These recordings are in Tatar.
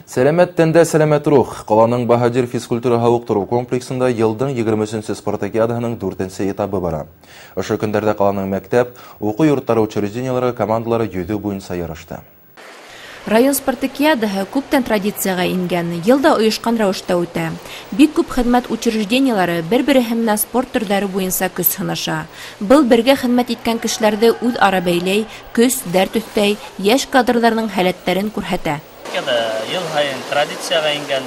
Сәләмәт тәндә сәләмәт рух. Қаланың Баһадир физкультура һауыктыру комплексында елдың 23-нче спартакиаданың 4-нче этабы бара. Ошо көндәрдә қаланың мәктәп, уку йортлары учреждениялары командалары йөзү буенча ярышты. Район спартакиадаһы күптән традицияга ингән, елда оешкан рәвештә үтә. Бик күп хезмәт учреждениялары бер-береһе менән спорт төрләре буенча көч сынаша. Был бергә хезмәт иткән кешеләрне үз-ара бәйләй, көч, дәрт өстәй, яшь кадрларның һәләтләрен күрһәтә. Yıl hayın tradisiyaga ingen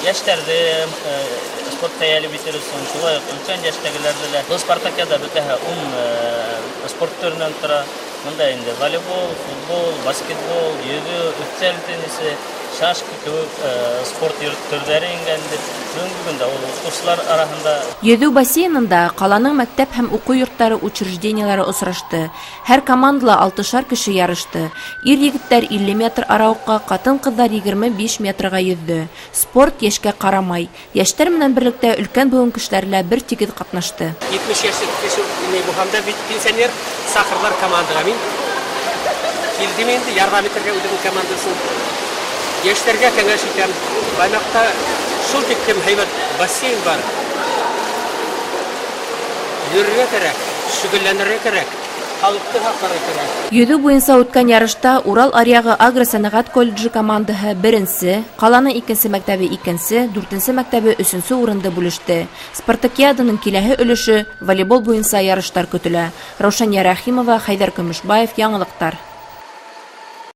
yaşlarda spor tayarlı bitirirsin. Şulay ülken yaştagilarda da bu Spartakiyada bitehe sport türünden tura. Bunda indi voleybol, futbol, basketbol, yüzü, üstel tenisi, şaşkı gibi sport türleri ingendi. Bugün оқушылар арасында Йөзү бассейнында қаланың мәктәп һәм уку йортлары учреждениялары осрашты. Һәр командала 6-шар кеше ярышты. Ир-егетләр 50 метр арауыкка, катын-кызлар 25 метрга йөзде. Спорт яшькә карамай. Яшьтәр менән берлектә өлкән буын кешеләр бер тигез катнашты. 70 яшьлек кеше бу һәмдә пенсионер сахырлар командага мин килдем инде ярдәм итәргә үзенең командасын. Яшьләргә кәңәш итәм. Баймакта шул тиклем һәйбәт бассейн бар. Йөрергә кирәк, шөгыльләнергә кирәк, халыкны хакларга кирәк. Йөзү буенча үткән ярышта Урал Аръягы агросәнәгать колледжы командаһы 1-нче, қаланың 2-нче мәктәбе 2-нче, 4-нче мәктәбе 3-нче урынды бүлеште. Спартакиаданың киләһе өлеше волейбол буенча ярыштар көтелә. Раушания Рәхимова, Хайдар Көмешбаев, яңалыктар.